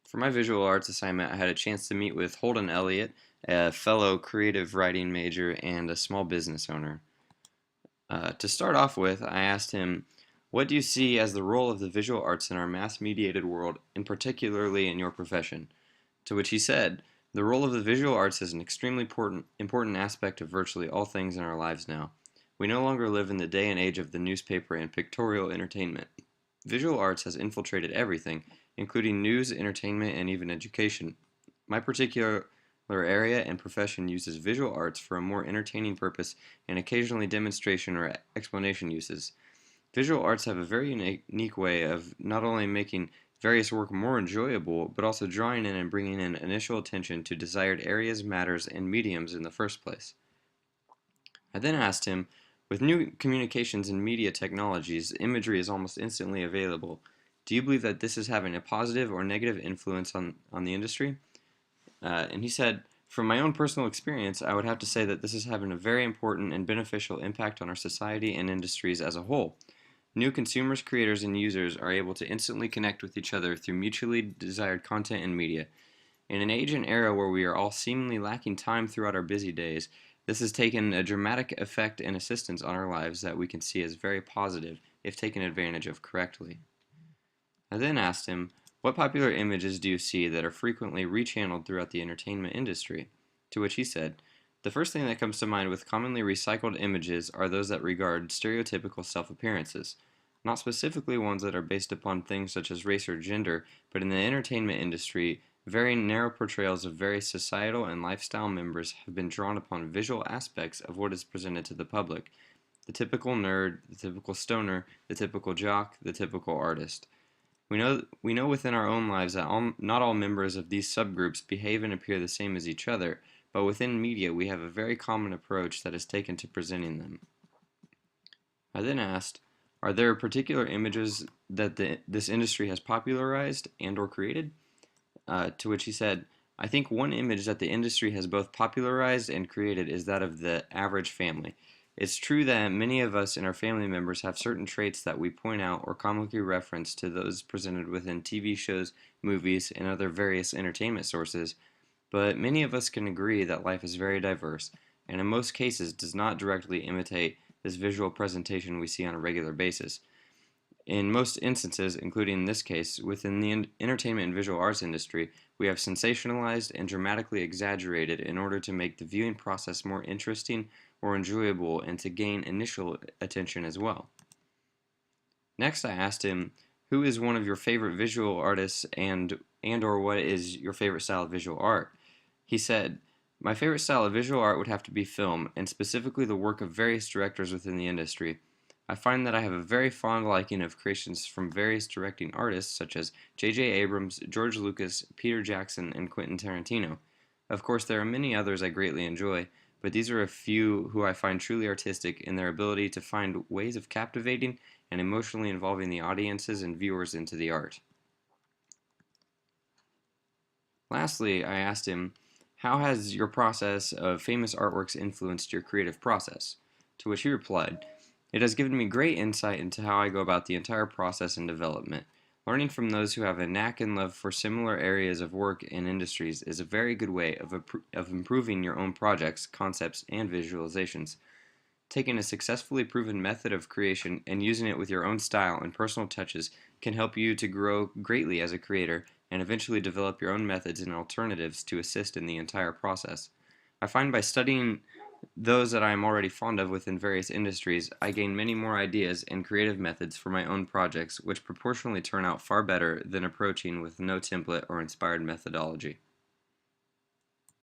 For my visual arts assignment, I had a chance to meet with Holden Elliott, a fellow creative writing major and a small business owner. To start off with, I asked him, what do you see as the role of the visual arts in our mass-mediated world, and particularly in your profession? To which he said, the role of the visual arts is an extremely important aspect of virtually all things in our lives now. We no longer live in the day and age of the newspaper and pictorial entertainment. Visual arts has infiltrated everything, including news, entertainment, and even education. My particular area and profession uses visual arts for a more entertaining purpose and occasionally demonstration or explanation uses. Visual arts have a very unique way of not only making various work more enjoyable, but also drawing in and bringing in initial attention to desired areas, matters, and mediums in the first place. I then asked him, with new communications and media technologies, imagery is almost instantly available. Do you believe that this is having a positive or negative influence on the industry? And he said, from my own personal experience, I would have to say that this is having a very important and beneficial impact on our society and industries as a whole. New consumers, creators, and users are able to instantly connect with each other through mutually desired content and media. In an age and era where we are all seemingly lacking time throughout our busy days, this has taken a dramatic effect and assistance on our lives that we can see as very positive if taken advantage of correctly. I then asked him, what popular images do you see that are frequently rechanneled throughout the entertainment industry? To which he said, the first thing that comes to mind with commonly recycled images are those that regard stereotypical self-appearances, not specifically ones that are based upon things such as race or gender, but in the entertainment industry, very narrow portrayals of various societal and lifestyle members have been drawn upon visual aspects of what is presented to the public. The typical nerd, the typical stoner, the typical jock, the typical artist. We know within our own lives that not all members of these subgroups behave and appear the same as each other, but within media we have a very common approach that is taken to presenting them. I then asked, are there particular images that this industry has popularized and or created? To which he said, I think one image that the industry has both popularized and created is that of the average family. It's true that many of us and our family members have certain traits that we point out or comically reference to those presented within TV shows, movies, and other various entertainment sources, but many of us can agree that life is very diverse, and in most cases does not directly imitate this visual presentation we see on a regular basis. In most instances, including in this case, within the entertainment and visual arts industry, we have sensationalized and dramatically exaggerated in order to make the viewing process more interesting or enjoyable and to gain initial attention as well. Next, I asked him, who is one of your favorite visual artists and or what is your favorite style of visual art? He said, my favorite style of visual art would have to be film, and specifically the work of various directors within the industry. I find that I have a very fond liking of creations from various directing artists such as J.J. Abrams, George Lucas, Peter Jackson, and Quentin Tarantino. Of course, there are many others I greatly enjoy, but these are a few who I find truly artistic in their ability to find ways of captivating and emotionally involving the audiences and viewers into the art. Lastly, I asked him, how has your process of famous artworks influenced your creative process? To which he replied, it has given me great insight into how I go about the entire process and development. Learning from those who have a knack and love for similar areas of work and industries is a very good way of improving your own projects, concepts, and visualizations. Taking a successfully proven method of creation and using it with your own style and personal touches can help you to grow greatly as a creator and eventually develop your own methods and alternatives to assist in the entire process. I find by studying those that I am already fond of within various industries, I gain many more ideas and creative methods for my own projects, which proportionally turn out far better than approaching with no template or inspired methodology.